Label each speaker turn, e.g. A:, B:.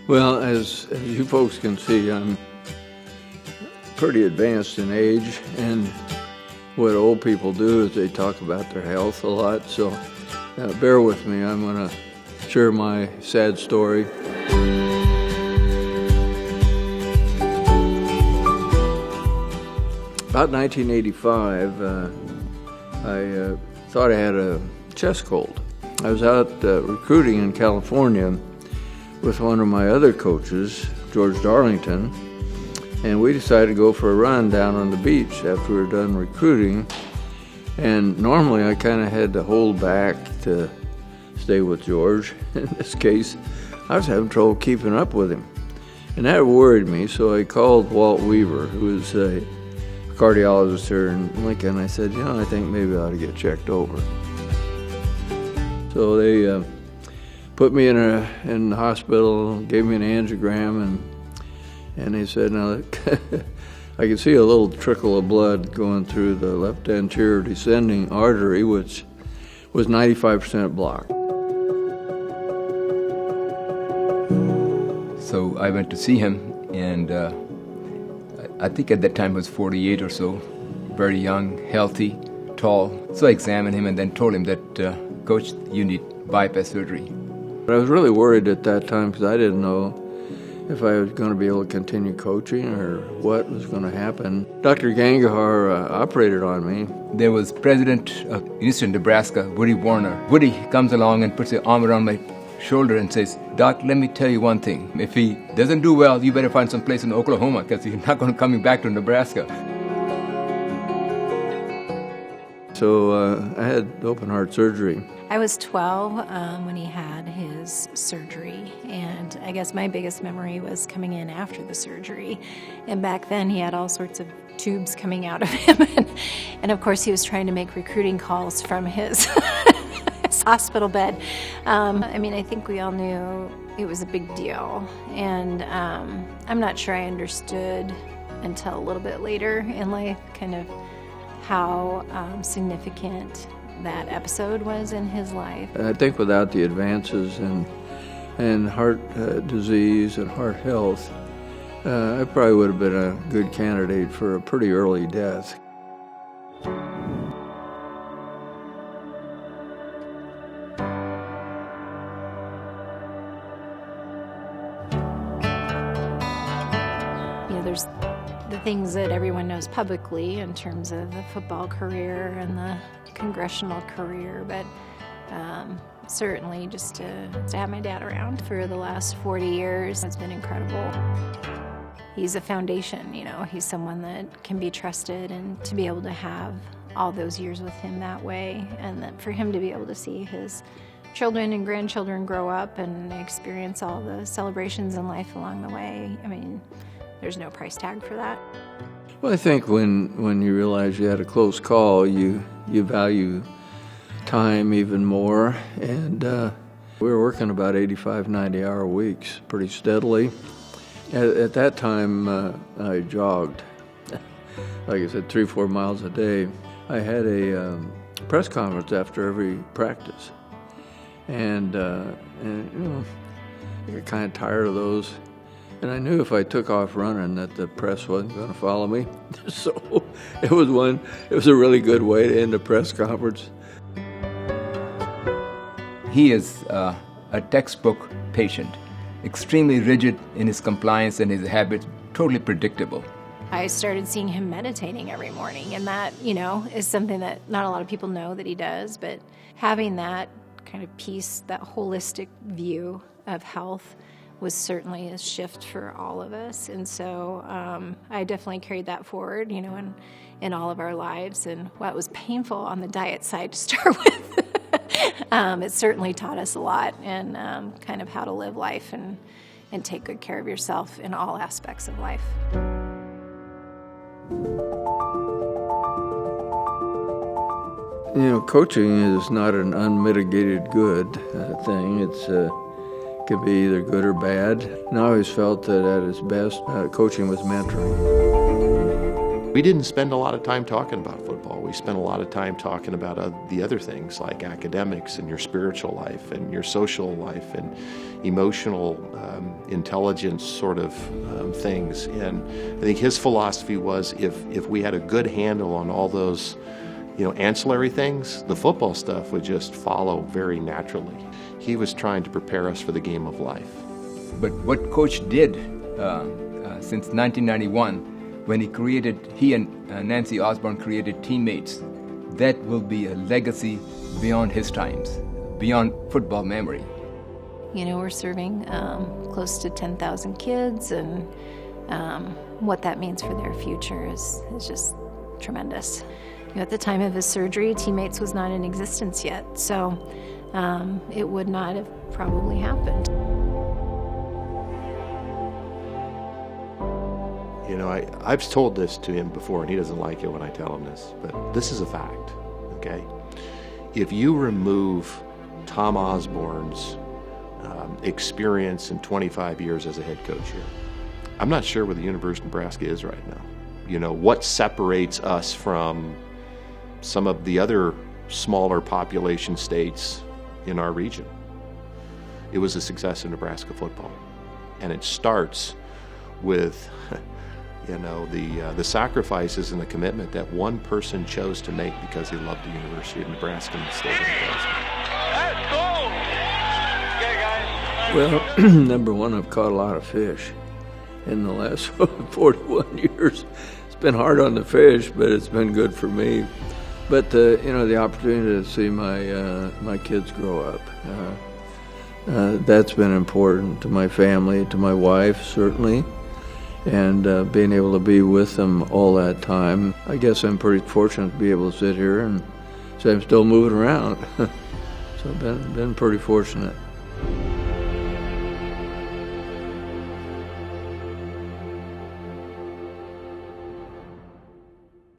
A: Well, as you folks can see, I'm pretty advanced in age, and what old people do is they talk about their health a lot, so bear with me. I'm going to share my sad story. About 1985, I thought I had a chest cold. I was out recruiting in California with one of my other coaches, George Darlington, and we decided to go for a run down on the beach after we were done recruiting. And normally I kind of had to hold back to stay with George. In this case, I was having trouble keeping up with him, and that worried me, so I called Walt Weaver, who was a cardiologist here in Lincoln. I said, I think maybe I ought to get checked over. So they put me in the hospital, gave me an angiogram, and they said, now I could see a little trickle of blood going through the left anterior descending artery, which was 95% blocked.
B: So I went to see him, and I think at that time he was 48 or so, very young, healthy, tall. So I examined him and then told him that, Coach, you need bypass surgery.
A: I was really worried at that time because I didn't know if I was going to be able to continue coaching or what was going to happen. Dr. Gangahar operated on me.
B: There was President of Eastern Nebraska, Woody Warner. Woody comes along and puts his arm around my shoulder and says, Doc, let me tell you one thing. If he doesn't do well, you better find some place in Oklahoma because he's not going to coming back to Nebraska.
A: So I had open heart surgery.
C: I was 12 when he had his surgery, and I guess my biggest memory was coming in after the surgery. And back then he had all sorts of tubes coming out of him, and of course he was trying to make recruiting calls from his hospital bed. I think we all knew it was a big deal, and I'm not sure I understood until a little bit later in life kind of how significant that episode was in his life.
A: I think without the advances in heart disease and heart health, I probably would have been a good candidate for a pretty early death.
C: There's the things that everyone knows publicly in terms of the football career and the congressional career, but certainly just to have my dad around for the last 40 years has been incredible. He's a foundation, he's someone that can be trusted, and to be able to have all those years with him that way, and then for him to be able to see his children and grandchildren grow up and experience all the celebrations in life along the way, there's no price tag for that.
A: Well, I think when you realize you had a close call, you value time even more. And we were working about 85, 90-hour weeks pretty steadily. At that time, I jogged, like I said, 3-4 miles a day. I had a press conference after every practice. And I got kind of tired of those. And I knew if I took off running that the press wasn't going to follow me. So it was a really good way to end a press conference.
B: He is a textbook patient, extremely rigid in his compliance and his habits, totally predictable.
C: I started seeing him meditating every morning, and that, is something that not a lot of people know that he does, but having that kind of peace, that holistic view of health was certainly a shift for all of us. And so I definitely carried that forward, in all of our lives. And while it was painful on the diet side to start with, it certainly taught us a lot, and kind of how to live life and take good care of yourself in all aspects of life.
A: Coaching is not an unmitigated good thing. It can be either good or bad. And I always felt that at its best, coaching was mentoring.
D: We didn't spend a lot of time talking about football. We spent a lot of time talking about the other things like academics and your spiritual life and your social life and emotional intelligence sort of things. And I think his philosophy was if we had a good handle on all those ancillary things, the football stuff would just follow very naturally. He was trying to prepare us for the game of life.
B: But what Coach did since 1991, when he and Nancy Osborne created Teammates, that will be a legacy beyond his times, beyond football memory.
C: We're serving close to 10,000 kids, and what that means for their future is just tremendous. At the time of his surgery, Teammates was not in existence yet, so it would not have probably happened.
D: I've told this to him before, and he doesn't like it when I tell him this, but this is a fact, okay? If you remove Tom Osborne's experience in 25 years as a head coach here, I'm not sure where the University of Nebraska is right now. What separates us from some of the other smaller population states in our region? It was a success in Nebraska football. And it starts with the sacrifices and the commitment that one person chose to make because he loved the University of Nebraska and the state of Nebraska.
A: Well, number one, I've caught a lot of fish in the last 41 years. It's been hard on the fish, but it's been good for me. But the opportunity to see my kids grow up, that's been important to my family, to my wife certainly. And being able to be with them all that time. I guess I'm pretty fortunate to be able to sit here and say I'm still moving around. So I've been pretty fortunate.